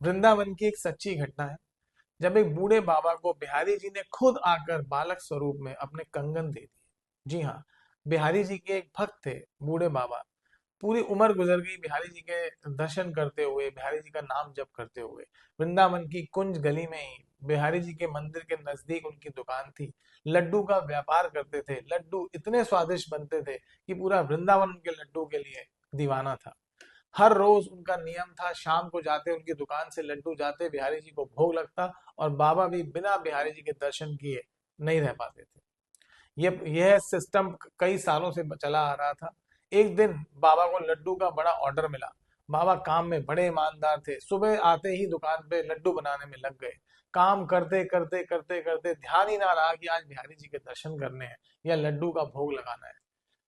वृंदावन की एक सच्ची घटना है। जब एक बूढ़े बाबा को बिहारी जी ने खुद आकर बालक स्वरूप में अपने कंगन दे दिए। जी हाँ, बिहारी जी के एक भक्त थे बूढ़े बाबा। पूरी उम्र गुजर गई बिहारी जी के दर्शन करते हुए, बिहारी जी का नाम जप करते हुए। वृंदावन की कुंज गली में ही बिहारी जी के मंदिर के नजदीक उनकी दुकान थी। लड्डू का व्यापार करते थे। लड्डू इतने स्वादिष्ट बनते थे कि पूरा वृंदावन उनके लड्डू के लिए दीवाना था। हर रोज उनका नियम था, शाम को जाते उनकी दुकान से लड्डू जाते, बिहारी जी को भोग लगता और बाबा भी बिना बिहारी जी के दर्शन किए नहीं रह पाते थे। यह सिस्टम कई सालों से चला आ रहा था। एक दिन बाबा को लड्डू का बड़ा ऑर्डर मिला। बाबा काम में बड़े ईमानदार थे। सुबह आते ही दुकान पे लड्डू बनाने में लग गए। काम करते करते करते करते ध्यान ही ना रहा कि आज बिहारी जी के दर्शन करने हैं या लड्डू का भोग लगाना है।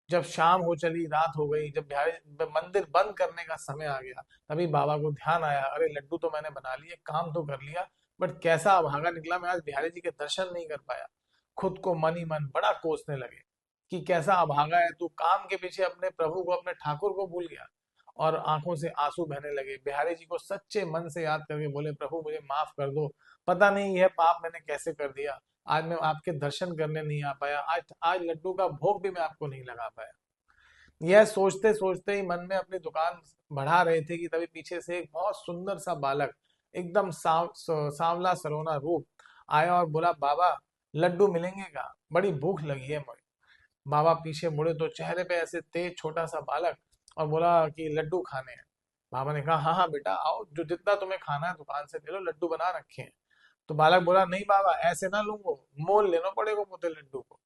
जब शाम हो चली, रात हो गई, जब बिहारी मंदिर बंद करने का समय आ गया, तभी बाबा को ध्यान आया, अरे लड्डू तो मैंने बना लिए, काम तो कर लिया, बट कैसा अभागा निकला, मैं आज बिहारी जी के दर्शन नहीं कर पाया। खुद को मन ही मन बड़ा कोसने लगे कि कैसा अभागा है तू, काम के पीछे अपने प्रभु को, अपने ठाकुर को भूल गया। और आंखों से आंसू बहने लगे। बिहारी जी को सच्चे मन से याद करके बोले, प्रभु मुझे माफ कर दो, पता नहीं यह पाप मैंने कैसे कर दिया। आज मैं आपके दर्शन करने नहीं आ पाया, आज आज लड्डू का भोग भी मैं आपको नहीं लगा पाया। यह सोचते सोचते ही मन में अपनी दुकान बढ़ा रहे थे कि तभी पीछे से एक बहुत सुंदर सा बालक, एकदम सांवला सलोना रूप आया और बोला, बाबा लड्डू मिलेंगे क्या, बड़ी भूख लगी है मुझे। बाबा पीछे मुड़े तो चेहरे पे ऐसे तेज छोटा सा बालक, और बोला कि लड्डू खाने हैं। बाबा ने कहा, हाँ हाँ बेटा आओ, जो जितना तुम्हें खाना है दुकान से ले लो, लड्डू बना रखे हैं। तो बालक बोला, नहीं बाबा ऐसे ना लूंगो, मोल लेना पड़ेगा मुझे लड्डू को।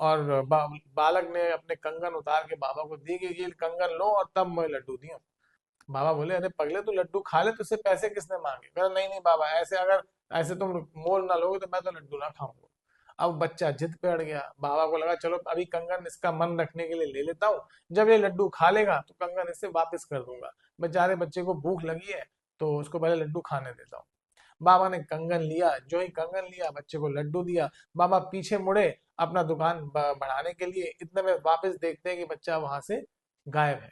और बालक ने अपने कंगन उतार के बाबा को दी कि ये कंगन लो और तब मैं लड्डू दियो। बाबा बोले, अरे पगले तू लड्डू खा ले, तुझसे पैसे किसने मांगे। कहा, नहीं नहीं बाबा, ऐसे अगर ऐसे तुम मोल ना लोगे तो मैं तो लड्डू ना खाऊंगा। अब बच्चा जिद पे अड़ गया। बाबा को लगा चलो अभी कंगन इसका मन रखने के लिए ले लेता हूँ, जब ये लड्डू खा लेगा तो कंगन इससे वापस कर दूंगा। बेचारे बच्चे को भूख लगी है तो उसको पहले लड्डू खाने देता हूँ। बाबा ने कंगन लिया, जो ही कंगन लिया बच्चे को लड्डू दिया। बाबा पीछे मुड़े अपना दुकान बढ़ाने के लिए, इतने में वापस देखते हैं कि बच्चा वहां से गायब है।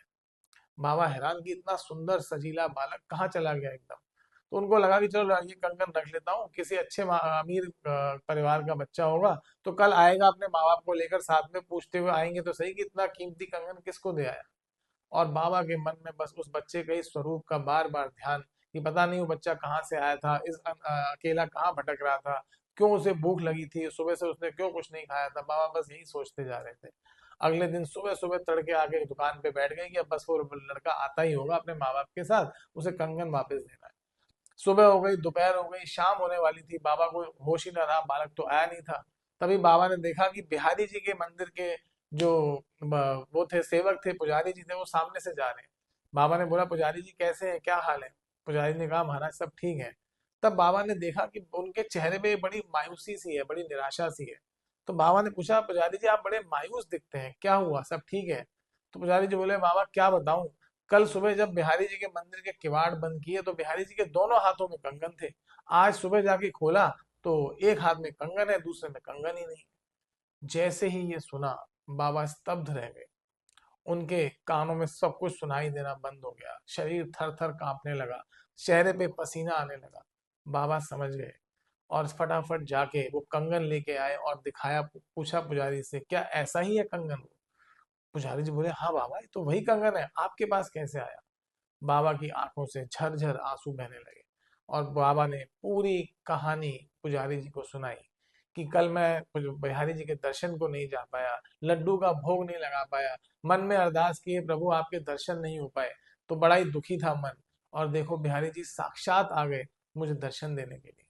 बाबा हैरान कि इतना सुंदर सजीला बालक कहाँ चला गया एकदम। तो उनको लगा कि चलो ये कंगन रख लेता हूँ, किसी अच्छे अमीर परिवार का बच्चा होगा तो कल आएगा अपने माँ बाप को लेकर, साथ में पूछते हुए आएंगे तो सही कि इतना कीमती कंगन किसको दे आया। और बाबा के मन में बस उस बच्चे के ही स्वरूप का बार बार ध्यान, कि पता नहीं वो बच्चा कहाँ से आया था, अकेला कहाँ भटक रहा था, क्यों उसे भूख लगी थी, सुबह से उसने क्यों कुछ नहीं खाया था। बाबा बस यही सोचते जा रहे थे। अगले दिन सुबह सुबह तड़के आके दुकान पे बैठ गए कि अब बस वो लड़का आता ही होगा अपने माँ बाप के साथ, उसे कंगन वापस देना है। सुबह हो गई, दोपहर हो गई, शाम होने वाली थी, बाबा को होश ही न रहा, बालक तो आया नहीं था। तभी बाबा ने देखा कि बिहारी जी के मंदिर के जो वो थे, सेवक थे, पुजारी जी थे, वो सामने से जा रहे हैं। बाबा ने बोला, पुजारी जी कैसे हैं, क्या हाल है। पुजारी ने कहा, महाराज सब ठीक है। तब बाबा ने देखा कि उनके चेहरे पे बड़ी मायूसी सी है, बड़ी निराशा सी है। तो बाबा ने पूछा, पुजारी जी आप बड़े मायूस दिखते हैं, क्या हुआ, सब ठीक है। तो पुजारी जी बोले, बाबा क्या बताऊं, कल सुबह जब बिहारी जी के मंदिर के किवाड़ बंद किए तो बिहारी जी के दोनों हाथों में कंगन थे। आज सुबह जाके खोला तो एक हाथ में कंगन है, दूसरे में कंगन ही नहीं। जैसे ही ये सुना, बाबा स्तब्ध रह गए। उनके कानों में सब कुछ सुनाई देना बंद हो गया, शरीर थर थर कांपने लगा, चेहरे पे पसीना आने लगा। बाबा समझ गए और फटाफट जाके वो कंगन लेके आए और दिखाया, पूछा पुजारी से, क्या ऐसा ही है कंगन। पुजारी जी बोले, हाँ बाबा ये तो वही कंगन है, आपके पास कैसे आया। बाबा की आंखों से झरझर आंसू बहने लगे और बाबा ने पूरी कहानी पुजारी जी को सुनाई कि कल मैं बिहारी जी के दर्शन को नहीं जा पाया, लड्डू का भोग नहीं लगा पाया, मन में अरदास किए प्रभु आपके दर्शन नहीं हो पाए, तो बड़ा ही दुखी था मन। और देखो बिहारी जी साक्षात आ गए मुझे दर्शन देने के लिए।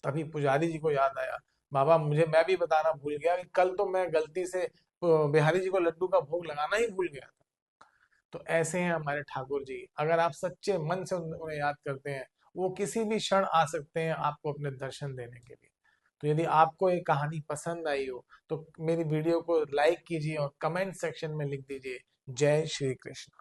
तभी पुजारी जी को याद आया, बाबा मुझे, मैं भी बताना भूल गया कि कल तो मैं गलती से बिहारी जी को लड्डू का भोग लगाना ही भूल गया। तो ऐसे हैं हमारे ठाकुर जी, अगर आप सच्चे मन से उन्हें याद करते हैं, वो किसी भी क्षण आ सकते हैं आपको अपने दर्शन देने के लिए। तो यदि आपको ये कहानी पसंद आई हो तो मेरी वीडियो को लाइक कीजिए और कमेंट सेक्शन में लिख दीजिए, जय श्री कृष्ण।